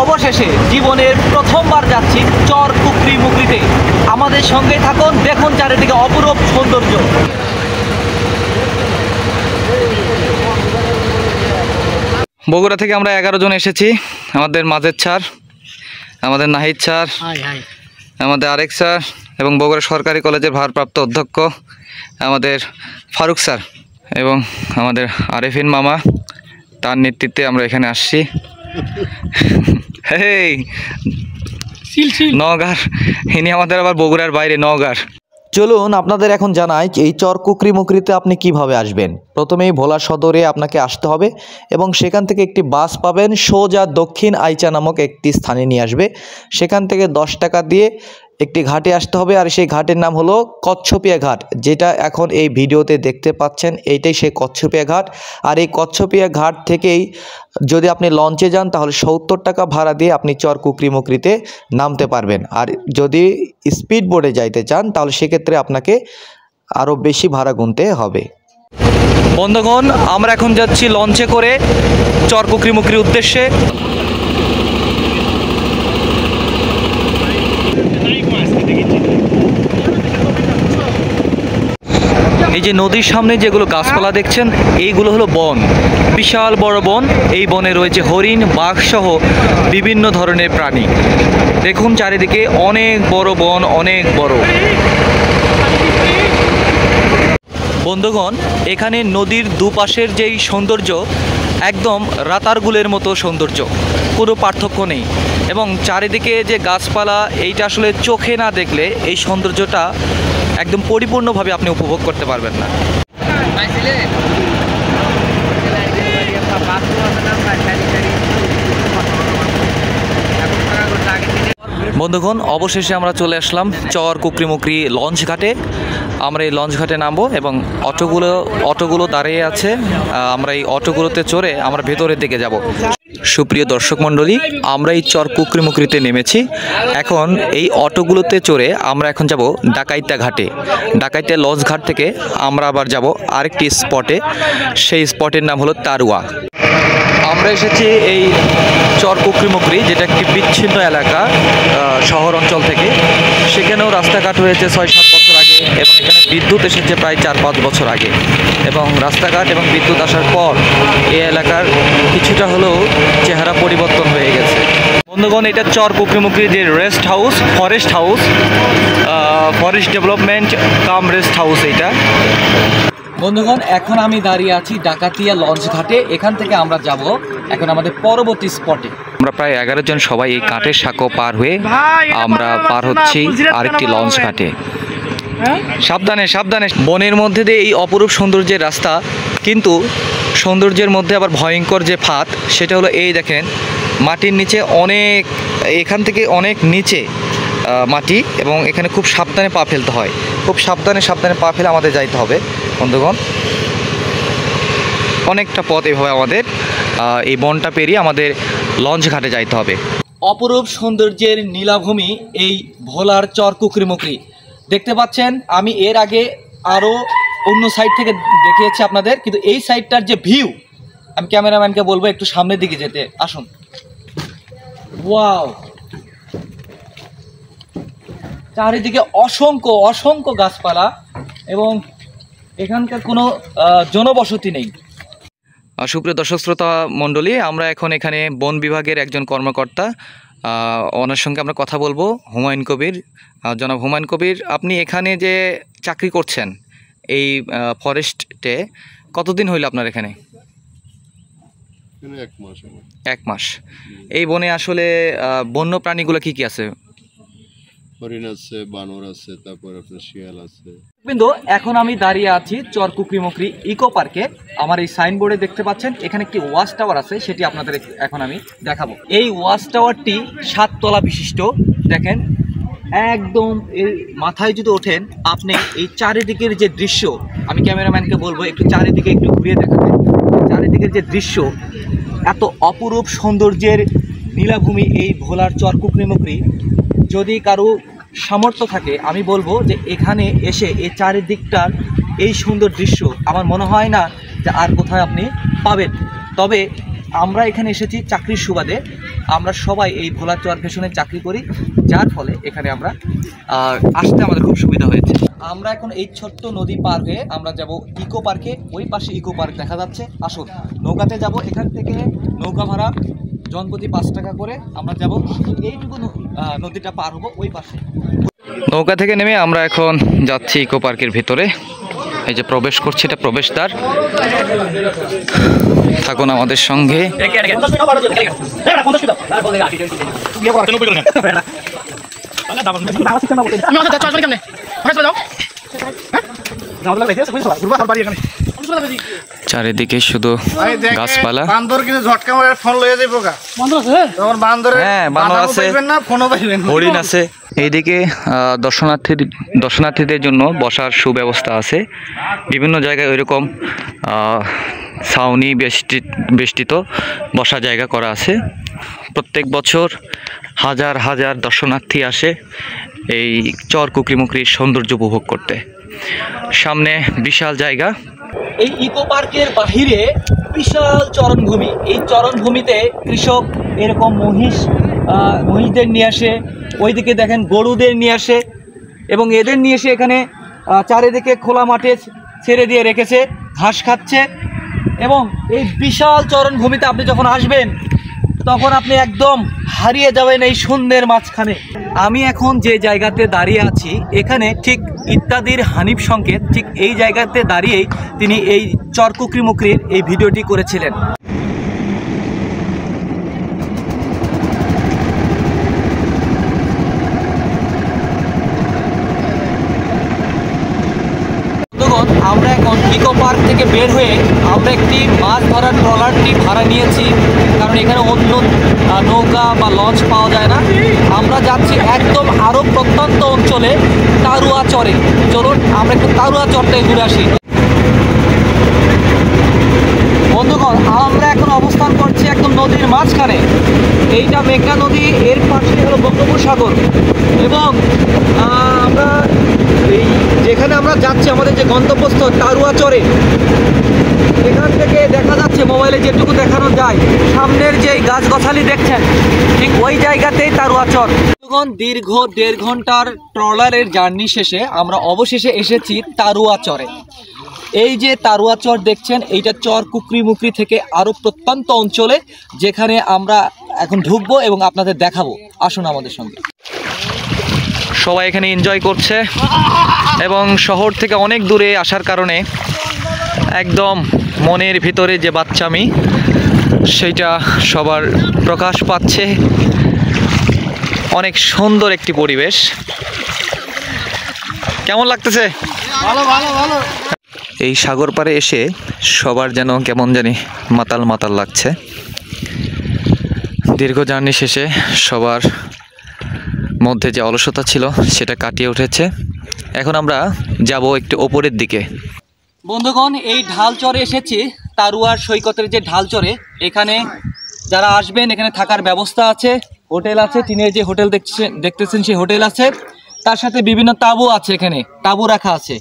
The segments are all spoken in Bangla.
অবশেষে জীবনের প্রথমবার যাচ্ছি চর কুকরি মুকরিতে। আমাদের সঙ্গে থাকুন, দেখুন চারিদিকে অপরূপ সৌন্দর্য। বগুড়া থেকে আমরা 11 জন এসেছি। আমাদের মাজেদ স্যার, আমাদের নাহিদ স্যার, আমাদের আরেক স্যার এবং বগুড়া সরকারি কলেজের ভারপ্রাপ্ত অধ্যক্ষ আমাদের ফারুক স্যার এবং আমাদের আরেফিন মামা, তার নেতৃত্বে আমরা এখানে আসছি। হেই নওগাঁর, ইনি আমাদের আবার বগুড়ার বাইরে নওগাঁর। চলুন আপনাদের এখন জানাই এই চর কুকরি মুকরিতে আপনি কিভাবে আসবেন। প্রথমেই ভোলা সদরে আপনাকে আসতে হবে এবং সেখান থেকে একটি বাস পাবেন, সোজা দক্ষিণ আইচা নামক একটি স্থানে নিয়ে আসবে। সেখান থেকে 10 টাকা দিয়ে একটি ঘাটে আসতে হবে, আর সেই ঘাটের নাম হলো কচ্ছপিয়া ঘাট, যেটা এখন এই ভিডিওতে দেখতে পাচ্ছেন। এইটাই সেই কচ্ছপিয়া ঘাট। আর এই কচ্ছপিয়া ঘাট থেকেই যদি আপনি লঞ্চে যান তাহলে 70 টাকা ভাড়া দিয়ে আপনি চর কুকরি মুকরিতে নামতে পারবেন। আর যদি স্পিড বোটে যাইতে চান তাহলে সেক্ষেত্রে আপনাকে আরও বেশি ভাড়া গুনতে হবে। বন্ধুগণ, আমরা এখন যাচ্ছি লঞ্চে করে চর কুকরি মুকরির উদ্দেশ্যে। এই যে নদীর সামনে যেগুলো গাছপালা দেখছেন, এইগুলো হলো বন, বিশাল বড় বন। এই বনে রয়েছে হরিণ, বাঘ সহ বিভিন্ন ধরনের প্রাণী। দেখুন চারিদিকে অনেক বড় বন, অনেক বড়। বন্ধুগণ, এখানে নদীর দুপাশের যেই সৌন্দর্য একদম রাতারগুলের মতো সৌন্দর্য, কোনো পার্থক্য নেই। এবং চারিদিকে যে গাছপালা, এইটা আসলে চোখে না দেখলে এই সৌন্দর্যটা একদম পরিপূর্ণভাবে আপনি উপভোগ করতে পারবেন না। বন্ধুগণ, অবশেষে আমরা চলে আসলাম চর কুকরি মুকরি লঞ্চ ঘাটে। আমরা এই লঞ্চ ঘাটে নামবো এবং অটোগুলো দাঁড়িয়ে আছে। আমরা এই অটোগুলোতে চড়ে আমরা ভেতরের দিকে যাব। সুপ্রিয় দর্শক মণ্ডলী, আমরা এই চর কুকরি মুকরিতে নেমেছি। এখন এই অটোগুলোতে চড়ে আমরা এখন যাব ডাকাইতা ঘাটে। ডাকাইতা লঞ্চ ঘাট থেকে আমরা আবার যাব আরেকটি স্পটে, সেই স্পটের নাম হলো তারুয়া। আমরা এসেছি এই চর কুকরি মুকরি, যেটা একটি বিচ্ছিন্ন এলাকা শহর অঞ্চল থেকে। সেখানেও রাস্তাঘাট হয়েছে 6-7 বছর আগে এবং এখানে বিদ্যুৎ এসেছে প্রায় 4-5 বছর আগে। এবং রাস্তাঘাট এবং বিদ্যুৎ আসার পর এই এলাকার কিছুটা হলেও চেহারা পরিবর্তন হয়ে গেছে। বন্ধুগণ, এটা চর কুকরি মুকরি যে rest house, forest house, forest development cum rest house এইটা। বন্ধুগণ, এখন আমি দাঁড়িয়ে আছি ডাকাতিয়া লঞ্চ ঘাটে। এখান থেকে আমরা যাব এখন আমাদের পরবর্তী স্পটে। আমরা প্রায় 11 জন সবাই এই ঘাটের সাঁকো পার হয়ে আমরা পার হচ্ছি আরেকটি লঞ্চ ঘাটে। সাবধানে সাবধানে। বনের মধ্যে দিয়ে এই অপরূপ সৌন্দর্যের রাস্তা, কিন্তু সৌন্দর্যের মধ্যে আবার ভয়ঙ্কর যে ফাঁদ, সেটা হলো এই দেখেন মাটির নিচে অনেক, এখান থেকে অনেক নিচে মাটি, এবং এখানে খুব সাবধানে পা ফেলতে হয়। খুব সাবধানে পা ফেলে আমাদের যাইতে হবে। বন্ধুগণ, অনেকটা পথ এভাবে আমাদের এই বনটা পেরিয়ে আমাদের লঞ্চ ঘাটে যাইতে হবে। অপরূপ সৌন্দর্যের নীলাভূমি এই ভোলার চর কুকরি মুকরি দেখতে পাচ্ছেন। আমি এর আগে আরও অন্য সাইড থেকে দেখিয়েছি আপনাদের, কিন্তু এই সাইডটার যে ভিউ, আমি ক্যামেরাম্যানকে বলবো একটু সামনের দিকে যেতে। আসুন। ওয়াও, চারিদিকে অসংখ্য অসংখ্য গাছপালা এবং এখানকার কোনো জনবসতি নেই। সুপ্রিয় দর্শক শ্রোতা মণ্ডলী, আমরা এখন এখানে বন বিভাগের একজন কর্মকর্তা, ওনার সঙ্গে আমরা কথা বলবো। হুমায়ুন কবির, জনাব হুমায়ুন কবির, আপনি এখানে যে চাকরি করছেন এই ফরেস্টে, কতদিন হইল আপনার এখানে? 1 মাস। এই বনে আসলে বন্য প্রাণীগুলো কি কি আছে? হরিণ আছে, বানর আছে, তারপর আপনার শিয়াল আছে। কিন্তু এখন আমি দাঁড়িয়ে আছি চর কুকরি মুকরি ইকো পার্কে। আমার এই সাইনবোর্ডে দেখতে পাচ্ছেন এখানে একটি ওয়াচ টাওয়ার আছে, সেটি আপনাদের এখন আমি দেখাবো। এই ওয়াচ টাওয়ারটি 7 তলা বিশিষ্ট। দেখেন একদম এর মাথায় যদি ওঠেন আপনি, এই চারিদিকের যে দৃশ্য, আমি ক্যামেরাম্যানকে বলবো একটু চারিদিকে একটু ঘুরিয়ে দেখাবেন। চারিদিকের যে দৃশ্য, এত অপরূপ সৌন্দর্যের নীলাভূমি এই ভোলার চর কুকরি মুকরি। যদি কারো সামর্থ্য থাকে আমি বলবো যে এখানে এসে এই চারিদিকটার এই সুন্দর দৃশ্য আমার মনে হয় না যে আর কোথায় আপনি পাবেন। তবে আমরা এখানে এসেছি চাকরির সুবাদে। আমরা সবাই এই ভোলা চর ফ্যাশনে চাকরি করি, যার ফলে এখানে আমরা আসতে আমাদের খুব সুবিধা হয়েছে। আমরা এখন এই ছোট্ট নদী পার হয়ে আমরা যাব ইকো পার্কে। ওই পাশে ইকো পার্ক দেখা যাচ্ছে। আসুন নৌকাতে যাব, এখান থেকে নৌকা ভাড়া জনপ্রতি 5 টাকা করে আমরা যাব, এইটুকু নদীটা পার হবো ওই পাশে। নৌকা থেকে নেমে আমরা এখন যাচ্ছি ইকো পার্কের ভিতরে। এই যে প্রবেশ করছে, এটা প্রবেশদ্বার। থাকুন আমাদের সঙ্গে। চারিদিকে শুধু গাছপালা। হরিণ আছে। এইদিকে দর্শনার্থীদের জন্য বসার সুব্যবস্থা আছে। বিভিন্ন জায়গায় ওইরকম ছাউনি বেষ্টিত বসার জায়গা করা আছে। প্রত্যেক বছর হাজার হাজার দর্শনার্থী আসে এই চর কুকরিমুকরির সৌন্দর্য উপভোগ করতে। সামনে বিশাল জায়গা। এই ইকো পার্কের বাহিরে বিশাল চরণভূমি। এই চরণভূমিতে কৃষক এরকম মহিষদের নিয়ে আসে, ওইদিকে দেখেন গরুদের নিয়ে আসে, এবং এদের নিয়ে এসে এখানে চারিদিকে খোলা মাঠে ছেড়ে দিয়ে রেখেছে, ঘাস খাচ্ছে। এবং এই বিশাল চরণভূমিতে আপনি যখন আসবেন তখন আপনি একদম হারিয়ে যাবেন এই শূন্যের মাঝখানে। আমি এখন যে জায়গাতে দাঁড়িয়ে আছি এখানে ঠিক ইত্যাদির হানিফ সংকেত ঠিক এই জায়গাতে দাঁড়িয়েই তিনি এই চর কুকরিমুকরির এই ভিডিওটি করেছিলেন। আমরা এখন ইকো পার্ক থেকে বের হয়ে আমরা একটি মাছ ধরার ট্রলারটি ভাড়া নিয়েছি, কারণ এখানে অন্য নৌকা বা লঞ্চ পাওয়া যায় না। আমরা যাচ্ছি একদম আরও প্রত্যন্ত অঞ্চলে তারুয়া চরে। চলুন আমরা একটু তারুয়া চরটায় ঘুরে আসি। বন্ধুগণ, আমরা এখন অবস্থান করছি একদম নদীর মাঝখানে। এইটা মেঘনা নদী, এর পাশে হলো বঙ্গোপসাগর। এবং আমরা যেখানে আমরা যাচ্ছি আমাদের যে গন্তব্যস্থল তারুয়া চরে, এখান থেকে দেখা যাচ্ছে মোবাইলে যেটুকু দেখানো যায় সামনের যে গাছগাছালি দেখছেন ঠিক ওই জায়গাতেই তারুয়া চর। দীর্ঘ 1.5 ঘন্টার ট্রলারের জার্নি শেষে আমরা অবশেষে এসেছি তারুয়া চরে। এই যে তারুয়া চর দেখছেন, এইটা চর কুকরিমুকরি থেকে আরও প্রত্যন্ত অঞ্চলে, যেখানে আমরা এখন ঢুকবো এবং আপনাদের দেখাবো। আসুন আমাদের সঙ্গে। সবাই এখানে এনজয় করছে এবং শহর থেকে অনেক দূরে আসার কারণে একদম মনের ভিতরে যে বাচ্চামি সেইটা সবার প্রকাশ পাচ্ছে। অনেক সুন্দর একটি পরিবেশ। কেমন লাগতেছে? ভালো ভালো ভালো। এই সাগর পাড়ে এসে সবার যেন কেমন জানি মাতাল মাতাল লাগছে। দীর্ঘ জার্নি শেষে সবার মধ্যে যে অলসতা ছিল সেটা কাটিয়ে উঠেছে। এখন আমরা যাব একটু ওপরের দিকে। বন্ধুগণ, এই ঢাল চরে এসেছি, তারুয়ার সৈকতের যে ঢাল চরে। এখানে যারা আসবেন এখানে থাকার ব্যবস্থা আছে, হোটেল আছে, টিনের যে হোটেল দেখতেছেন সেই হোটেল আছে, তার সাথে বিভিন্ন তাঁবু আছে, এখানে তাঁবু রাখা আছে।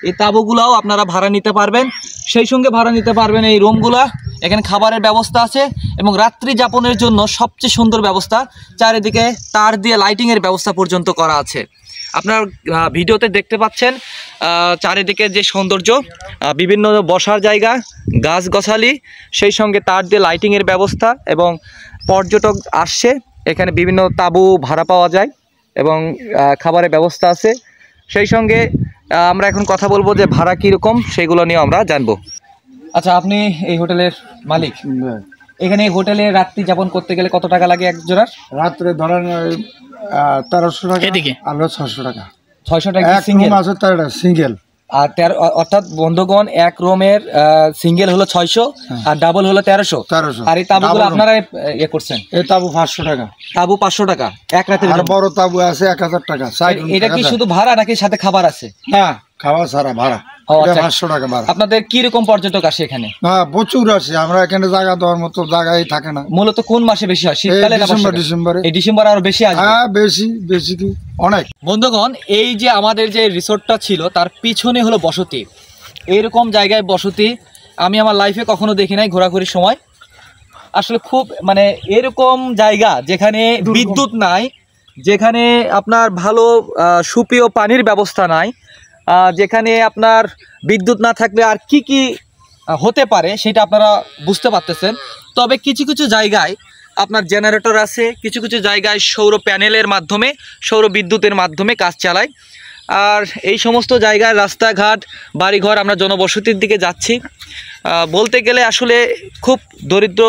এই তাঁবুগুলাও আপনারা ভাড়া নিতে পারবেন, সেই সঙ্গে ভাড়া নিতে পারবেন এই রুমগুলা। এখানে খাবারের ব্যবস্থা আছে এবং রাত্রি যাপনের জন্য সবচেয়ে সুন্দর ব্যবস্থা, চারিদিকে তার দিয়ে লাইটিংয়ের ব্যবস্থা পর্যন্ত করা আছে। আপনার ভিডিওতে দেখতে পাচ্ছেন চারিদিকে যে সৌন্দর্য, বিভিন্ন বসার জায়গা, গাছগাছালি, সেই সঙ্গে তার দিয়ে লাইটিংয়ের ব্যবস্থা। এবং পর্যটক আসছে, এখানে বিভিন্ন তাঁবু ভাড়া পাওয়া যায় এবং খাবারের ব্যবস্থা আছে। সেই সঙ্গে আমরা এখন কথা বলবো যে ভাড়া কীরকম সেগুলো নিয়ে আমরা জানবো। আচ্ছা, আপনি এই হোটেলের মালিক। এখানে হোটেলে রাত্রি যাপন করতে গেলে কত টাকা লাগে এক জোড়ার? রাত্রে ধরেন 1300 টাকা, এদিকে আমরা 600 টাকা। 600 টাকা সিঙ্গেল আছে, সিঙ্গেল। আর অর্থাৎ বন্ধুগণ, এক রুমের সিঙ্গেল হলো 600 আর ডাবল হলো 1300। আর এই তাঁবুগুলো আপনারা ইয়ে করছেন? এই তাঁবু 500 টাকা। তাঁবু 500 টাকা এক রাতের। আর বড় তাঁবু আছে 1000 টাকা। এটা কি শুধু ভাড়া নাকি সাথে খাবার আছে? না, খাওয়া ছাড়া ভাড়া। 500 টাকা ভাড়া। আপনাদের কিরকম পর্যটক আসে এখানে? হ্যাঁ, প্রচুর আসে। আমরা এখানে জায়গা দেওয়ার মতো জায়গাই থাকে না। মূলত কোন মাসে বেশি হয়? শীতকালে না বর্ষাকালে? ডিসেম্বরে। এই ডিসেম্বর আরো বেশি আসবে। হ্যাঁ, বেশি কি অনেক। বন্ধুগণ, এই যে আমাদের যে রিসোর্টটা ছিল তার পিছনে হলো বসতি। এইরকম জায়গায় বসতি আমি আমার লাইফে কখনো দেখি নাই ঘোরাঘুরির সময়। আসলে খুব মানে এরকম জায়গা যেখানে বিদ্যুৎ নাই, যেখানে আপনার ভালো সুপেয় পানির ব্যবস্থা নাই, যেখানে আপনার বিদ্যুৎ না থাকলে আর কি কি হতে পারে সেটা আপনারা বুঝতে পারতেছেন। তবে কিছু কিছু জায়গায় আপনার জেনারেটর আছে, কিছু কিছু জায়গায় সৌর প্যানেলের মাধ্যমে, সৌর বিদ্যুতের মাধ্যমে কাজ চালায়। আর এই সমস্ত জায়গায় রাস্তাঘাট, বাড়িঘর, আমরা জনবসতির দিকে যাচ্ছি। বলতে গেলে আসলে খুব দরিদ্র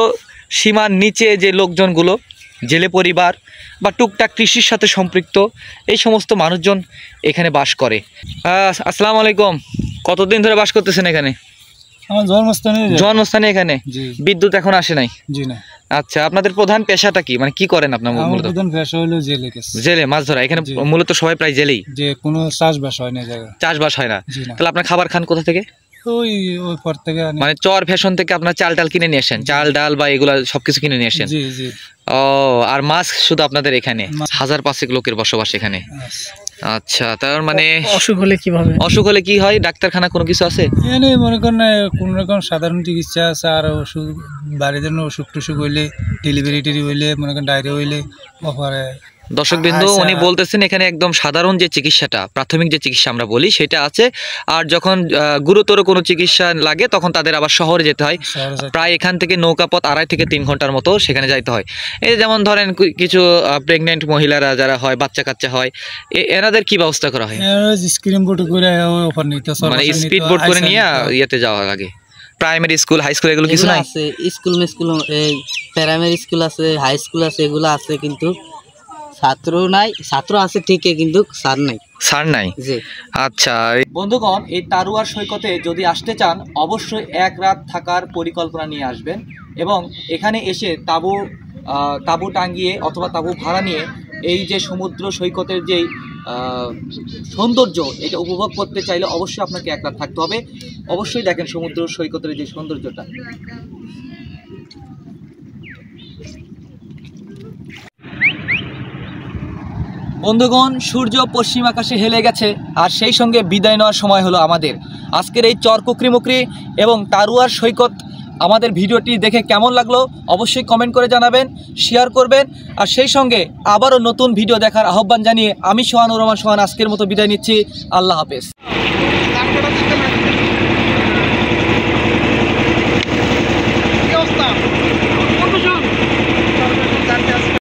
সীমার নিচে যে লোকজনগুলো, জেলে পরিবার বা টুকটাক কৃষির সাথে সম্পৃক্ত, এই সমস্ত মানুষজন এখানে বাস করে। আসসালামু আলাইকুম। কতদিন ধরে বাস করতেছেন এখানে? আমার জন্মস্থানে এখানে বিদ্যুৎ এখন আসে নাই? জি না। আচ্ছা, আপনাদের প্রধান পেশাটা কি, মানে কি করেন আপনার? আমার প্রধান পেশা হলো জেলে। জেলে মাছ ধরা? এখানে মূলত সবাই প্রায় জেলেই, যে কোনো চাষবাস হয় না, জায়গা চাষবাস হয় না। তাহলে আপনার খাবার খান কোথা থেকে? ওই পর থেকে মানে চর ফ্যাশন থেকে আপনার চাল ডাল কিনে নিয়ে আসেন, চাল ডাল বা এগুলা সবকিছু কিনে নিয়ে আসেন? জি জি। ও, আর মাছ শুধু আপনাদের এখানে? 1000-500 লোকের বসবাস এখানে। আচ্ছা, তার মানে অসুখ হলে কিভাবে? অসুখ হলে কি হয়? ডাক্তারখানা কোনো কিছু আছে? এনে মনে করেন কোন রকম সাধারণ চিকিৎসা আছে। আর ওষুধ বাড়িতে অসুখ টসুখ হইলে, ডেলিভারি হইলে, মনে করেন ডায়রিয়া হইলে ওপরে। দর্শকবৃন্দু, উনি বলতেছেন এখানে একদম সাধারণ যে চিকিৎসাটা, প্রাথমিক যে চিকিৎসা আমরা বলি সেটা আছে। আর যখন গুরুতর কোনো চিকিৎসা লাগে তখন তাদের আবার শহরে যেতে হয়। প্রায় এখান থেকে নৌকাপথ 2.5 থেকে 3 ঘন্টার মতো সেখানে যাইতে হয়। এই যেমন ধরেন কিছু প্রেগনেন্ট মহিলারা যারা হয়, বাচ্চা কাচ্চা হয়, এনাদের কি ব্যবস্থা করা হয়? স্ক্রিন বোর্ড করে ওপর নিতে, মানে স্পিড বোর্ড করে নিয়ে ইয়েতে যাওয়া লাগে। প্রাইমারি স্কুল, হাই স্কুল এগুলো কিছু নাই? আছে স্কুল, এই প্রাইমারি স্কুল আছে, হাই স্কুল আছে, এগুলো আছে, কিন্তু ছাত্র নাই। ছাত্র আছে ঠিকই, কিন্তু স্যার নাই। স্যার নাই? জি। আচ্ছা বন্ধুগণ, এই তারুয়ার সৈকতে যদি আসতে চান অবশ্যই 1 রাত থাকার পরিকল্পনা নিয়ে আসবেন এবং এখানে এসে তাঁবু টাঙ্গিয়ে অথবা তাঁবু ভাড়া নিয়ে এই যে সমুদ্র সৈকতের যেই সৌন্দর্য, এটা উপভোগ করতে চাইলে অবশ্যই আপনাকে 1 রাত থাকতে হবে। অবশ্যই দেখেন সমুদ্র সৈকতের যে সৌন্দর্যটা। বন্ধুগণ, সূর্য পশ্চিম আকাশে হেলে গেছে আর সেই সঙ্গে বিদায় নেওয়ার সময় হলো আমাদের। আজকের এই চর কুকরিমুকরি এবং তারুয়ার সৈকত আমাদের ভিডিওটি দেখে কেমন লাগলো অবশ্যই কমেন্ট করে জানাবেন, শেয়ার করবেন। আর সেই সঙ্গে আবারও নতুন ভিডিও দেখার আহ্বান জানিয়ে আমি সোহানুর রহমান সোহান আজকের মতো বিদায় নিচ্ছি। আল্লাহ হাফেজ।